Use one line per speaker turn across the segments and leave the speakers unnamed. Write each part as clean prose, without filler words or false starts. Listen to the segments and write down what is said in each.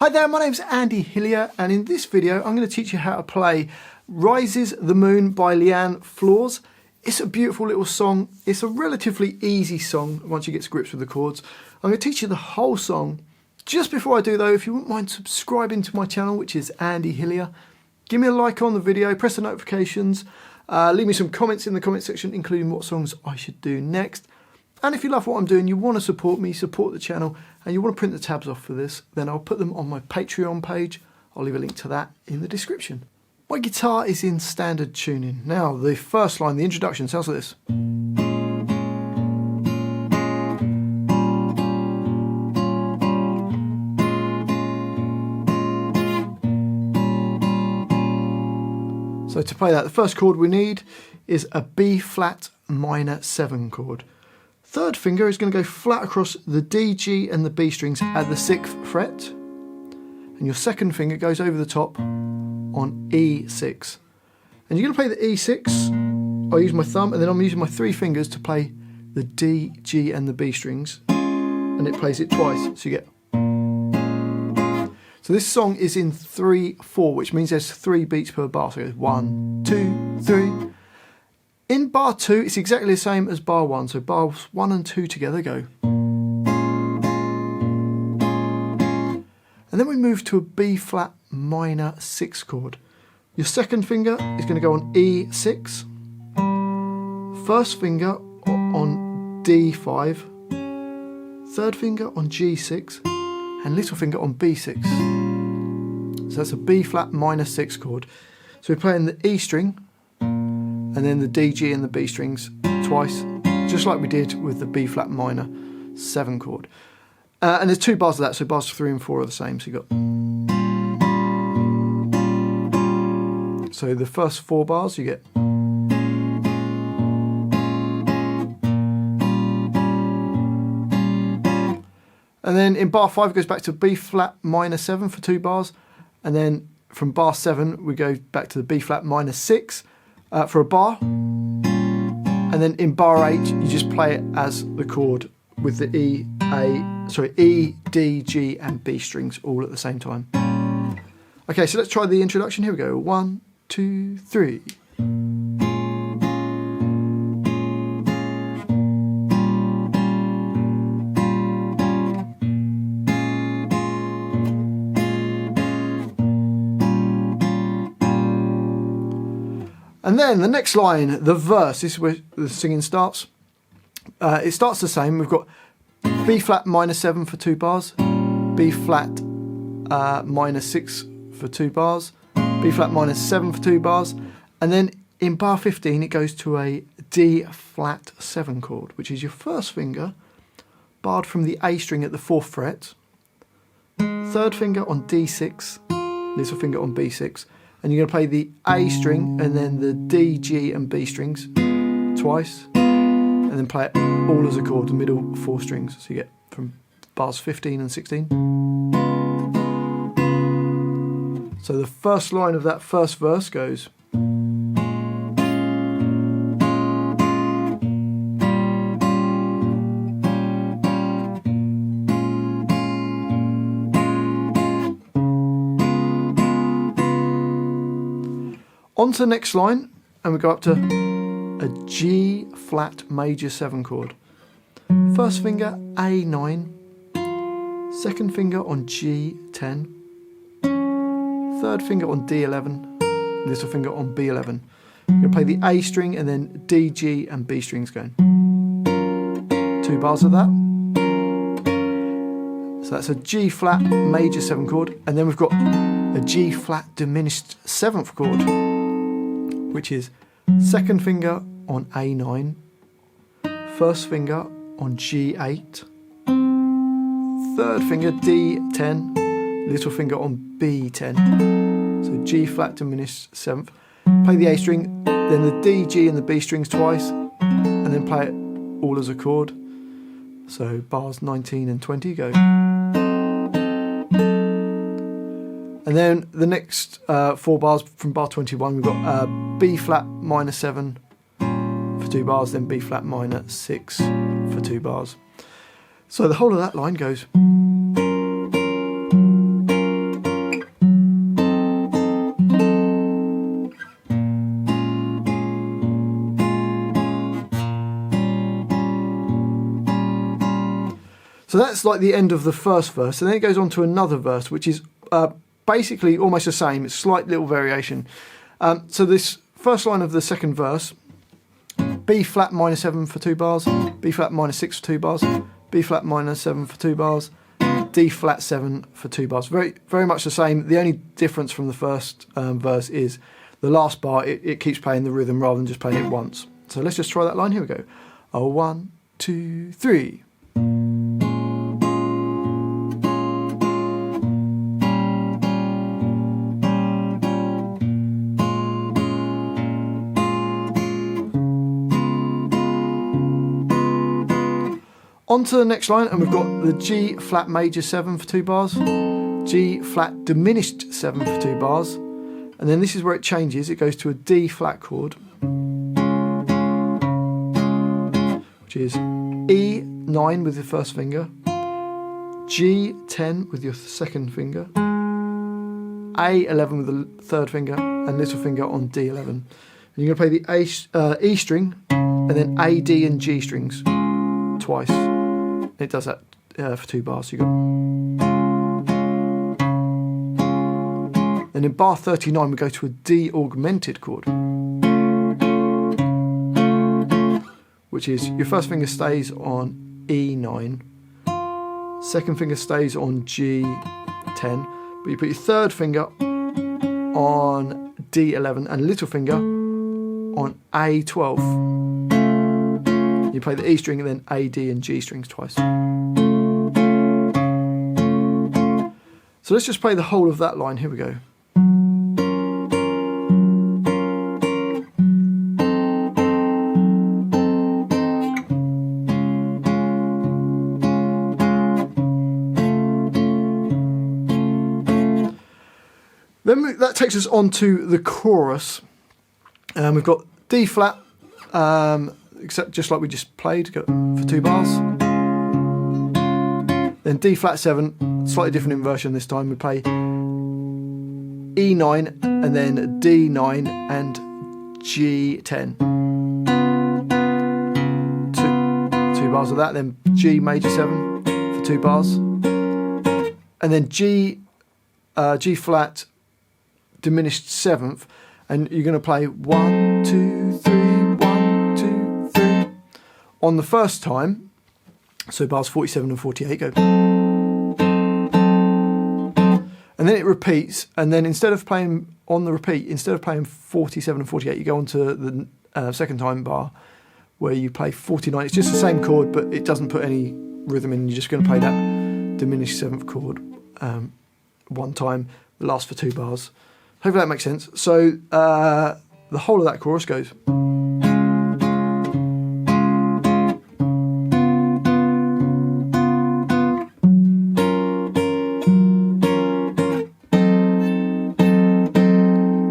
Hi there, my name's Andy Hillier, and in this video I'm going to teach you how to play Rises the Moon by Liana Flores. It's a beautiful little song. It's a relatively easy song once you get to grips with the chords. I'm going to teach you the whole song. Just before I do though, if you wouldn't mind subscribing to my channel, which is Andy Hillier, give me a like on the video, press the notifications, leave me some comments in the comment section, including what songs I should do next. And if you love what I'm doing, you want to support me, support the channel, and you want to print the tabs off for this, then I'll put them on my Patreon page. I'll leave a link to that in the description. My guitar is in standard tuning. Now, the first line, the introduction, sounds like this. So to play that, the first chord we need is a B flat minor 7 chord. Third finger is going to go flat across the D, G and the B strings at the 6th fret. And your second finger goes over the top on E6. And you're going to play the E6. I'll use my thumb and then I'm using my 3 fingers to play the D, G and the B strings. And it plays it twice, so you get. So this song is in 3/4, which means there's 3 beats per bar. So it goes 1, 2, 3. In bar 2, it's exactly the same as bar 1, so bars 1 and 2 together go. And then we move to a B flat minor 6 chord. Your second finger is going to go on E6, first finger on D5, third finger on G6, and little finger on B6. So that's a B flat minor 6 chord. So we're playing the E string, and then the D, G and the B strings twice, just like we did with the B flat minor 7 chord. And there's 2 bars of that, so bars 3 and 4 are the same. So you got. So the first 4 bars you get. And then in bar 5 it goes back to B flat minor 7 for 2 bars, and then from bar 7 we go back to the B flat minor 6. For a bar, and then in bar 8 you just play it as the chord with the E, D, G and B strings all at the same time. Okay, so let's try the introduction. Here we go. 1, 2, 3. And then the next line, the verse, this is where the singing starts. It starts the same. We've got B flat minor 7 for 2 bars, B flat minor 6 for 2 bars, B flat minor 7 for 2 bars, and then in bar 15 it goes to a D flat 7 chord, which is your first finger barred from the A string at the 4th fret, third finger on D6, little finger on B6, and you're going to play the A string and then the D, G and B strings twice, and then play it all as a chord, the middle 4 strings. So you get from bars 15 and 16. So the first line of that first verse goes. On to the next line, and we go up to a G flat major 7 chord. First finger A9, second finger on G10, third finger on D11, little finger on B11. You're going to play the A string and then D, G and B strings going. 2 bars of that. So that's a G flat major 7 chord, and then we've got a G flat diminished 7th chord, which is second finger on A9, first finger on G8, third finger D10, little finger on B10. So G flat diminished 7th. Play the A string, then the D, G and the B strings twice, and then play it all as a chord. So bars 19 and 20 go. And then the next 4 bars from bar 21, we've got B flat minor 7 for 2 bars, then B flat minor 6 for 2 bars. So the whole of that line goes. So that's like the end of the first verse, and then it goes on to another verse, which is basically almost the same. It's a slight little variation. So this first line of the second verse, B flat minor 7 for 2 bars, B flat minor 6 for 2 bars, B flat minor 7 for 2 bars, D flat 7 for 2 bars. Very, very much the same. The only difference from the first verse is the last bar, it keeps playing the rhythm rather than just playing it once. So let's just try that line. Here we go. 1, 2, 3. On to the next line, and we've got the G flat major 7 for 2 bars, G flat diminished 7 for 2 bars, and then this is where it changes. It goes to a D flat chord, which is E9 with your first finger, G10 with your second finger, A11 with the third finger, and little finger on D11. And you're going to play the E string, and then A, D and G strings twice. It does that for 2 bars. So you got, and in bar 39 we go to a D augmented chord, which is your first finger stays on E9, second finger stays on G10, but you put your third finger on D11 and little finger on A12. You play the E string and then A, D and G strings twice. So let's just play the whole of that line. Here we go. Then that takes us on to the chorus. We've got D flat, except just like we just played for 2 bars. Then D flat 7, slightly different inversion this time. We play E9 and then D9 and G10. Two bars of that. Then G major 7 for 2 bars, and then G flat diminished 7th, and you're going to play 1, 2, 3, 1, 2, 3 on the first time. So bars 47 and 48 go, and then it repeats, and then instead of playing on the repeat, instead of playing 47 and 48, you go on to the second time bar where you play 49. It's just the same chord, but it doesn't put any rhythm in. You're just going to play that diminished 7th chord one time, the last for 2 bars. Hopefully that makes sense. So the whole of that chorus goes.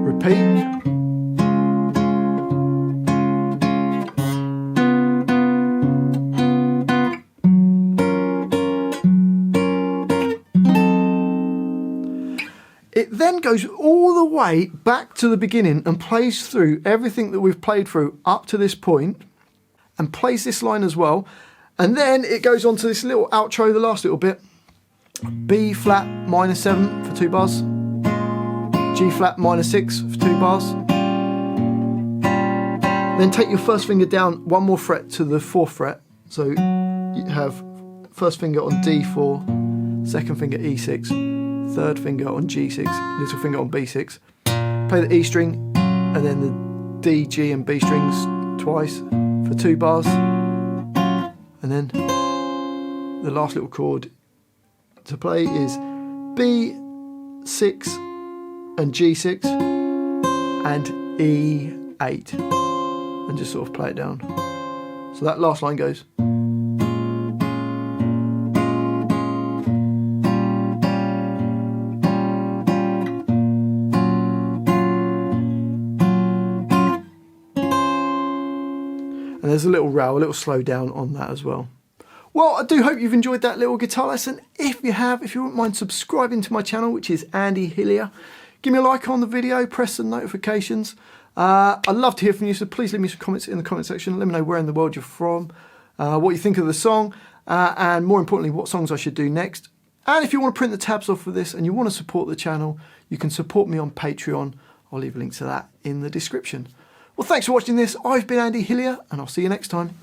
Repeat. It then goes all the way back to the beginning and plays through everything that we've played through up to this point, and plays this line as well. And then it goes on to this little outro, the last little bit. B flat minor 7 for 2 bars, G flat minor 6 for 2 bars. Then take your first finger down 1 more fret to the 4th fret. So you have first finger on D4, second finger E6, third finger on G6, little finger on B6. Play the E string and then the D, G and B strings twice for 2 bars. And then the last little chord to play is B6 and G6 and E8. And just sort of play it down. So that last line goes. And there's a little row, a little slow down on that as well. Well, I do hope you've enjoyed that little guitar lesson. If you have, if you wouldn't mind subscribing to my channel, which is Andy Hillier, give me a like on the video, press the notifications. I'd love to hear from you, so please leave me some comments in the comment section. Let me know where in the world you're from, what you think of the song, and more importantly, what songs I should do next. And if you want to print the tabs off for this and you want to support the channel, you can support me on Patreon. I'll leave a link to that in the description. Well, thanks for watching this. I've been Andy Hillier, and I'll see you next time.